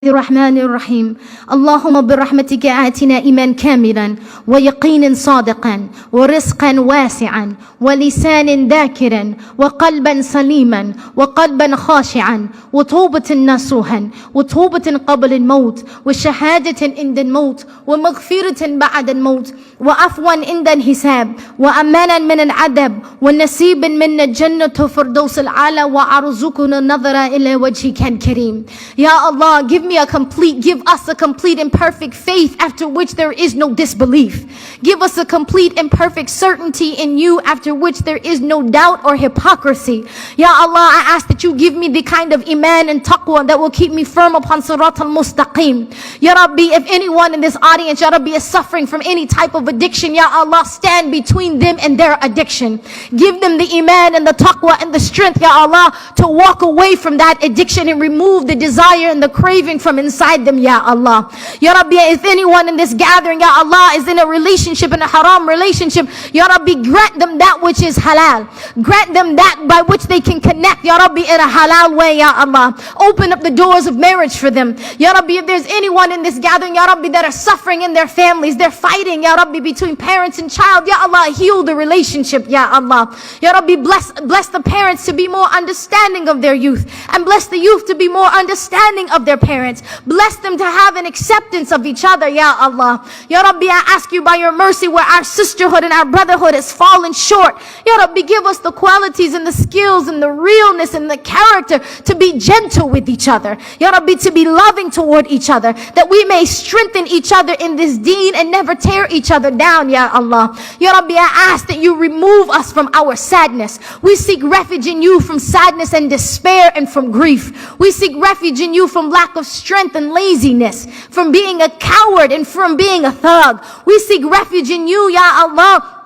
الرحمن الرحيم اللهم برحمتك آتنا إيمان كاملا ويقين صادقا ورزقا واسعا ولسانا ذاكرا وقلبا سليما وقلبا خاشعا وتوبة نصوحا وتوبة قبل الموت وشهادة عند الموت ومغفرة بعد الموت وعفوا عند الحساب وأمانا من العذاب ونصيبا من الجنة فردوس الأعلى وأرزقنا النظر إلى وجهك الكريم. Ya Allah, give us a complete and perfect faith after which there is no disbelief. Give us a complete and perfect certainty in you after which there is no doubt or hypocrisy. Ya Allah, I ask that you give me the kind of iman and taqwa that will keep me firm upon Sirat al-Mustaqim. Ya Rabbi, if anyone in this audience, Ya Rabbi, is suffering from any type of addiction, Ya Allah, stand between them and their addiction. Give them the iman and the taqwa and the strength, Ya Allah, to walk away from that addiction and remove the desire and the craving from inside them, Ya Allah. Ya Rabbi, if anyone in this gathering, Ya Allah, is in a relationship, in a haram relationship, Ya Rabbi, grant them that which is halal. Grant them that by which they can connect, Ya Rabbi, in a halal way, Ya Allah. Open up the doors of marriage for them. Ya Rabbi, if there's anyone in this gathering, Ya Rabbi, that are suffering in their families, they're fighting, Ya Rabbi, between parents and child, Ya Allah, heal the relationship, Ya Allah. Ya Rabbi, bless the parents to be more understanding of their youth, and bless the youth to be more understanding of their parents. Bless them to have an acceptance of each other, Ya Allah. Ya Rabbi, I ask you by your mercy where our sisterhood and our brotherhood has fallen short. Ya Rabbi, give us the qualities and the skills and the realness and the character to be gentle with each other. Ya Rabbi, to be loving toward each other, that we may strengthen each other in this deen and never tear each other down, Ya Allah. Ya Rabbi, I ask that you remove us from our sadness. We seek refuge in you from sadness and despair and from grief. We seek refuge in you from lack of strength and laziness, from being a coward and from being a thug. We seek refuge in you, Ya Allah,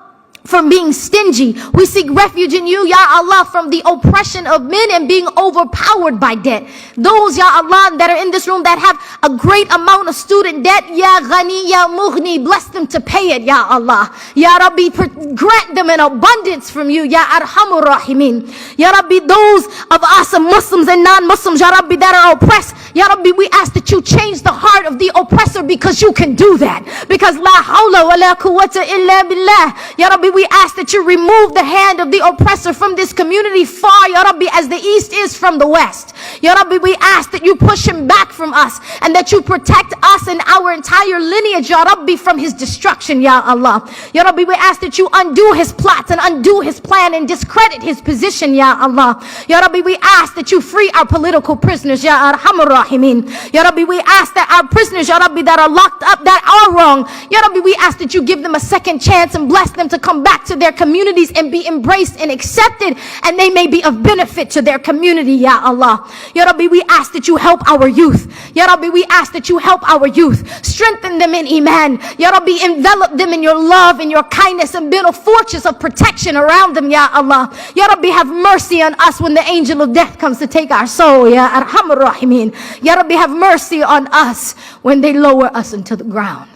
from being stingy. We seek refuge in you, Ya Allah, from the oppression of men and being overpowered by debt. Those, Ya Allah, that are in this room that have a great amount of student debt, Ya Ghani, Ya Mughni, bless them to pay it, Ya Allah. Ya Rabbi, grant them an abundance from you, Ya Arhamur Rahimin. Ya Rabbi, those of us Muslims and non-Muslims, Ya Rabbi, that are oppressed, Ya Rabbi, we ask that you change the heart of the oppressor, because you can do that. Because la hawla wa la quwwata illa billah. Ya Rabbi, we ask that you remove the hand of the oppressor from this community far, Ya Rabbi, as the east is from the west. Ya Rabbi, we ask that you push him back from us, and that you protect us and our entire lineage, Ya Rabbi, from his destruction, Ya Allah. Ya Rabbi, we ask that you undo his plots and undo his plan and discredit his position, Ya Allah. Ya Rabbi, we ask that you free our political prisoners, Ya Arhamur Rahimin. Ya Rabbi, we ask that our prisoners, Ya Rabbi, that are locked up, that are wrong, Ya Rabbi, we ask that you give them a second chance and bless them to come back to their communities and be embraced and accepted, and they may be of benefit to their community, Ya Allah. Ya Rabbi, we ask that you help our youth. Ya Rabbi, we ask that you help our youth. Strengthen them in iman. Ya Rabbi, envelop them in your love and your kindness, and build a fortress of protection around them, Ya Allah. Ya Rabbi, have mercy on us when the angel of death comes to take our soul, Ya Arhamur Rahimin. Ya Rabbi, have mercy on us when they lower us into the ground.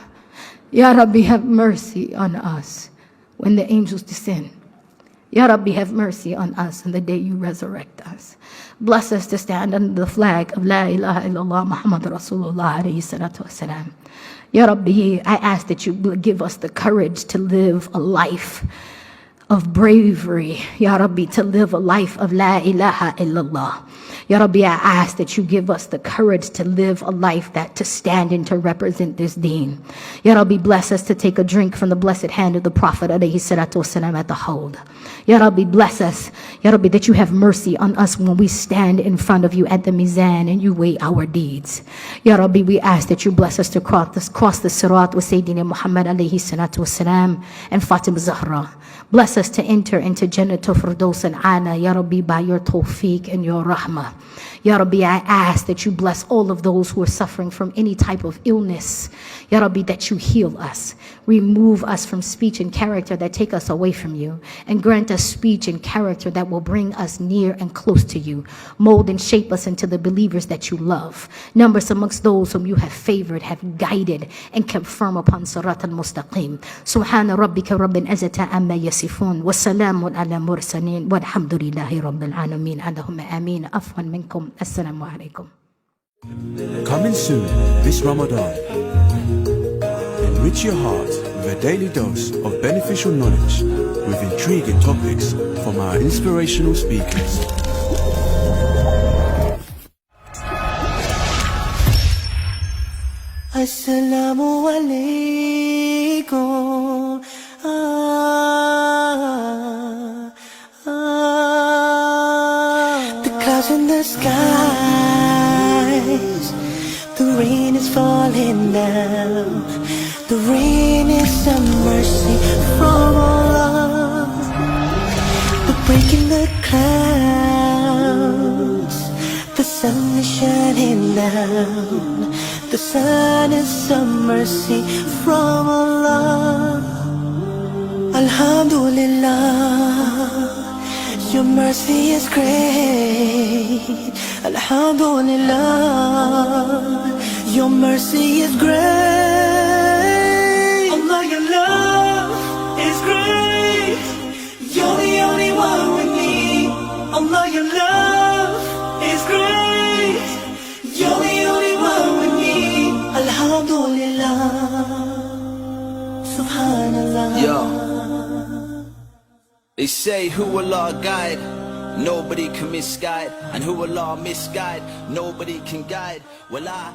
Ya Rabbi, have mercy on us when the angels descend. Ya Rabbi, have mercy on us on the day you resurrect us. Bless us to stand under the flag of La ilaha illallah Muhammad Rasulullah alayhi salatu wasalam. Ya Rabbi, I ask that you give us the courage to live a life of bravery. Ya Rabbi, to live a life of La ilaha illallah. Ya Rabbi, I ask that you give us the courage to live a life that to stand and to represent this deen. Ya Rabbi, bless us to take a drink from the blessed hand of the Prophet alayhi salatu wasalam at the Hawd. Ya Rabbi, bless us, Ya Rabbi, that you have mercy on us when we stand in front of you at the Mizan and you weigh our deeds. Ya Rabbi, we ask that you bless us to cross the Sirat with Sayyidina Muhammad alayhi salatu wasalam and Fatima Zahra. Bless us to enter into Jannatul Firdaus al-Ala, Ya Rabbi, by your tawfiq and your rahmah. Ya Rabbi, I ask that you bless all of those who are suffering from any type of illness. Ya Rabbi, that you heal us. Remove us from speech and character that take us away from you, and grant us speech and character that will bring us near and close to you. Mold and shape us into the believers that you love. Number us amongst those whom you have favored, have guided, and kept firm upon Sirat al-Mustaqim. Subhana rabbika rabbil izzati amma yasifun, wa salamun ala mursalin, walhamdulillahi rabbil alamin. Allahumma ameen. Afwan minkum. Assalamu alaikum. Coming soon this Ramadan. Enrich your heart with a daily dose of beneficial knowledge with intriguing topics from our inspirational speakers. Assalamu alaikum. The clouds in the skies, the rain is falling down. The rain is a mercy from Allah. The break in the clouds, the sun is shining down. The sun is a mercy from Allah. Alhamdulillah, your mercy is great. Alhamdulillah, your mercy is great. Allah, your love is great. You're the only one we need. Allah, your love is great. You're the only one we need. Alhamdulillah, Subhanallah. Yo, they say who Allah guide, nobody can misguide, and who Allah misguide, nobody can guide. Well, I